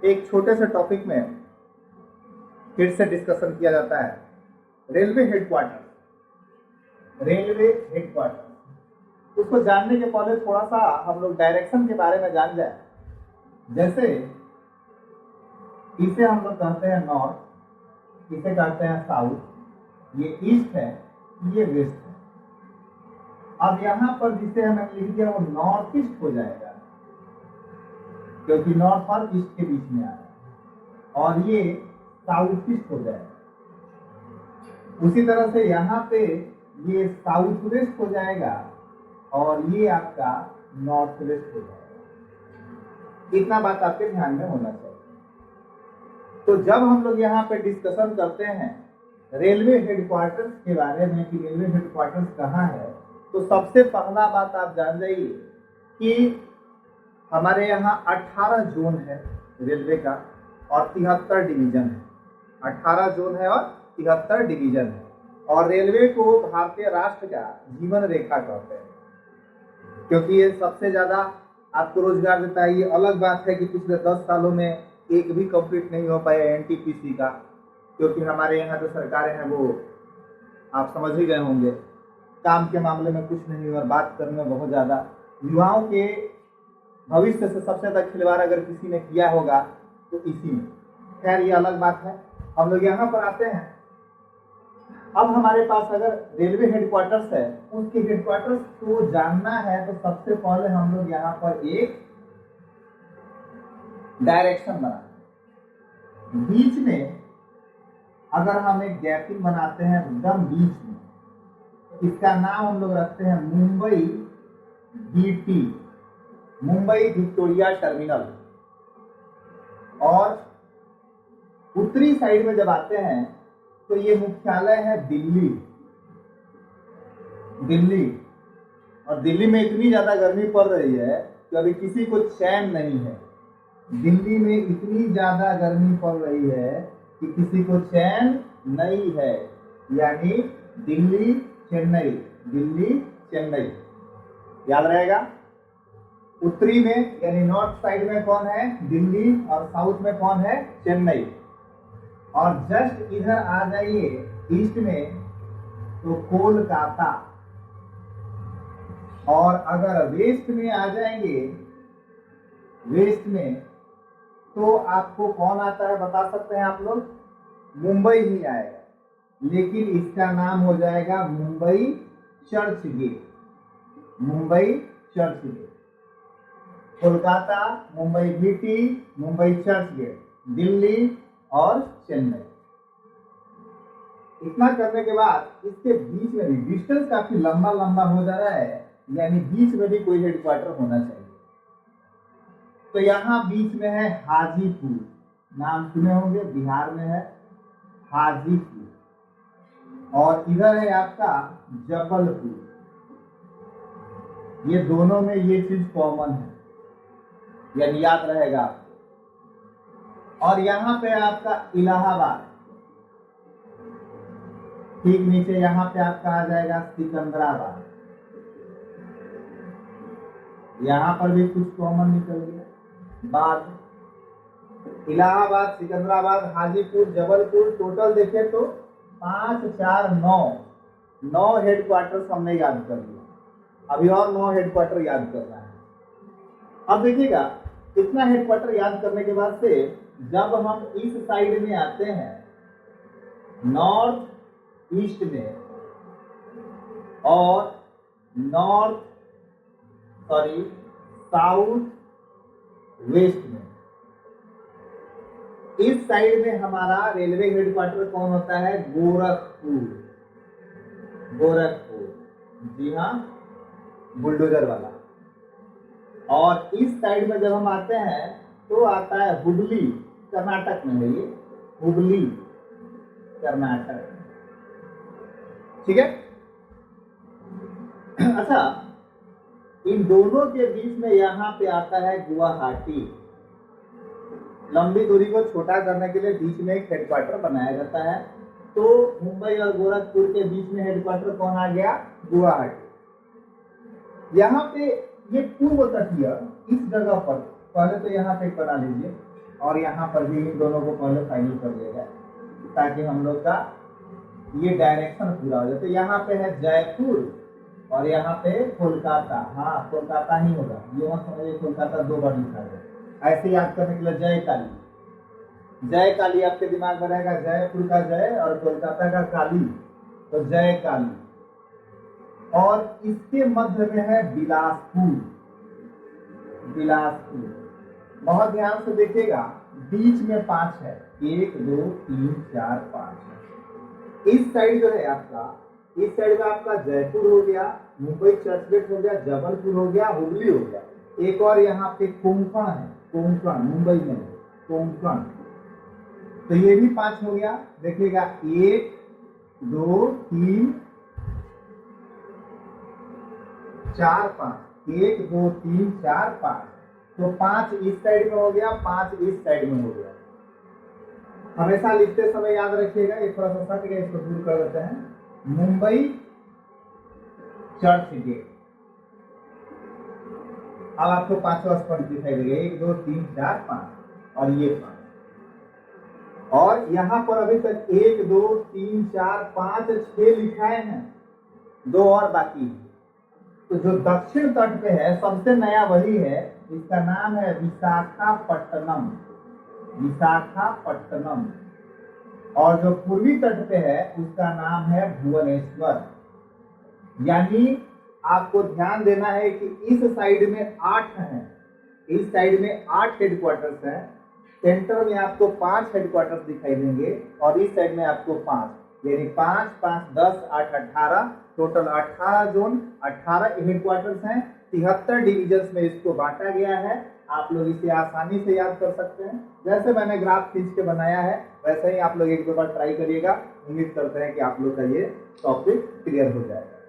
एक छोटे से टॉपिक में फिर से डिस्कशन किया जाता है। Railway headquarter, railway headquarter. उसको जानने के पहले थोड़ा सा हम लोग डायरेक्शन के बारे में जान जाए। जैसे इसे हम लोग कहते हैं नॉर्थ, इसे कहते हैं साउथ, ये ईस्ट है, ये वेस्ट है। अब यहाँ पर जिसे हमें लिख दिया वो नॉर्थ ईस्ट हो जाएगा, क्योंकि नॉर्थ और ईस्ट के बीच में आ रहा है, और ये साउथ ईस्ट हो जाएगा। उसी तरह से यहाँ पे ये साउथ वेस्ट हो जाएगा और ये आपका नॉर्थ वेस्ट हो जाएगा। इतना बात आपके ध्यान में होना चाहिए। तो जब हम लोग यहाँ पे डिस्कशन करते हैं रेलवे हेडक्वार्टर्स के बारे में कि रेलवे हेडक्वार्टर्स कहाँ है, तो सबसे पहला बात आप जान जाइए कि हमारे यहाँ 18 जोन है रेलवे का और 73 डिवीजन है। 18 जोन है और 73 डिवीजन है। और रेलवे को भारतीय राष्ट्र का जीवन रेखा कहते हैं, क्योंकि ये सबसे ज्यादा आपको रोजगार देता है। ये अलग बात है कि पिछले 10 सालों में एक भी कंप्लीट नहीं हो पाया एनटीपीसी का, क्योंकि हमारे यहाँ जो सरकारें हैं वो आप समझ ही गए होंगे, काम के मामले में कुछ नहीं और बात करने में बहुत ज्यादा। युवाओं के भविष्य से सबसे ज्यादा खिलवाड़ अगर किसी ने किया होगा तो इसी में। खैर ये अलग बात है। हम लोग यहाँ पर आते हैं। अब हमारे पास अगर रेलवे हेडक्वार्टर्स है, उसके हेडक्वार्टर्स को जानना है तो सबसे पहले हम लोग यहाँ पर एक डायरेक्शन बनाते हैं। बीच में अगर हम एक गैपिंग बनाते हैं एकदम बीच में, इसका नाम हम लोग रखते हैं Mumbai BT, Mumbai Victoria terminal. और उत्तरी साइड में जब आते हैं तो ये मुख्यालय है दिल्ली। दिल्ली, और दिल्ली में इतनी ज्यादा गर्मी पड़ रही है कि अभी किसी को चैन नहीं है। दिल्ली में इतनी ज्यादा गर्मी पड़ रही है कि किसी को चैन नहीं है, यानी दिल्ली चेन्नई, दिल्ली चेन्नई, याद रहेगा। उत्तरी में यानी नॉर्थ साइड में कौन है? दिल्ली, और साउथ में कौन है? चेन्नई। और जस्ट इधर आ जाइए ईस्ट में तो कोलकाता, और अगर वेस्ट में आ जाएंगे, वेस्ट में तो आपको कौन आता है बता सकते हैं आप लोग? मुंबई ही आएगा, लेकिन इसका नाम हो जाएगा Mumbai Churchgate, Mumbai Churchgate. Kolkata, Mumbai BT, Mumbai Churchgate, Delhi और चेन्नई। इतना करने के बाद इसके बीच में भी डिस्टेंस काफी लंबा लंबा हो जा रहा है, यानी बीच में भी कोई हेडक्वार्टर होना चाहिए। तो यहाँ बीच में है हाजीपुर, नाम सुने होंगे, बिहार में है हाजीपुर। और इधर है आपका जबलपुर। ये दोनों में ये चीज कॉमन है, यानी याद रहेगा। और यहाँ पे आपका इलाहाबाद, ठीक नीचे यहाँ पे आपका आ जाएगा सिकंदराबाद। यहाँ पर भी कुछ कॉमन निकल गया। बाद इलाहाबाद, सिकंदराबाद, हाजीपुर, जबलपुर, टोटल देखे तो 5, 4, 9 हेडक्वार्टर हमने याद कर लिया। अभी और 9 हेडक्वार्टर याद करना है। अब देखिएगा, इतना हेडक्वार्टर याद करने के बाद से जब हम इस साइड में आते हैं नॉर्थ ईस्ट में और साउथ वेस्ट में, इस साइड में हमारा रेलवे हेडक्वार्टर कौन होता है? गोरखपुर, गोरखपुर, जी हाँ, बुलडोजर वाला। और इस साइड में जब हम आते हैं तो आता है हुबली, कर्नाटक में है ये, हुबली कर्नाटक, ठीक है। अच्छा, इन दोनों के बीच में यहाँ पे आता है गुवाहाटी। लंबी दूरी को छोटा करने के लिए बीच में एक हेडक्वार्टर बनाया जाता है। तो मुंबई और गोरखपुर के बीच में हेडक्वार्टर कौन आ गया? गुवाहाटी। यहाँ पे ये पूर्व तटीय, इस जगह पर पहले तो यहाँ पे बना लीजिए, और यहाँ पर भी इन दोनों को पहले फाइनल कर लिया जाए ताकि हम लोग का ये डायरेक्शन पूरा हो जाए। तो यहाँ पे है जयपुर और यहाँ पे कोलकाता। हाँ, कोलकाता ही होगा, ये मत समझिए कोलकाता दो बार लिखा है। ऐसे याद करने के लिए जय काली, जय काली आपके दिमाग में रहेगा, जयपुर का जय और कोलकाता का काली, तो जय काली। और इसके मध्य में है बिलासपुर, बिलासपुर। बहुत ध्यान से देखिएगा, बीच में 5 है, 1 2 3 4 5। इस साइड जो है आपका, इस साइड में आपका जयपुर हो गया, मुंबई चर्चगेट हो गया, जबलपुर हो गया, हुगली हो गया। एक और यहाँ पे कोंकण है, कोंकण मुंबई में है, कोंकण। तो ये भी 5 हो गया। देखिएगा 1 2 3 4 5, 1 2 3 4 5। तो 5 इस साइड में हो गया, 5 इस साइड में हो गया। हमेशा लिखते समय याद रखिएगा, ये थोड़ा सा सट गया, इसको दूर कर देते हैं। मुंबई चर्च गेट। अब आपको 5वां स्पॉट दिखाई देगा, 1 2 3 4 5 और ये 5। और यहाँ पर अभी तक 1 2 3 4 5 6 लिखाए हैं, 2 और बाकी है। तो जो दक्षिण तट पे है सबसे नया वही है, इसका नाम है विशाखापट्टनम, विशाखापट्टनम। और जो पूर्वी तट पे है उसका नाम है भुवनेश्वर। यानी आपको ध्यान देना है कि इस साइड में 8 हैं, इस साइड में 8 हेडक्वार्टर्स हैं, सेंटर में आपको 5 हेडक्वार्टर्स दिखाई देंगे और इस साइड में आपको 5, यानी 5 5 10 8 18, टोटल 18 जोन, 18 हेडक्वार्टर्स हैं। 73 डिविजन्स में इसको बांटा गया है। आप लोग इसे आसानी से याद कर सकते हैं, जैसे मैंने ग्राफ खींच के बनाया है वैसे ही आप लोग एक दो बार ट्राई करिएगा। उम्मीद करते हैं कि आप लोग का ये टॉपिक क्लियर हो जाएगा।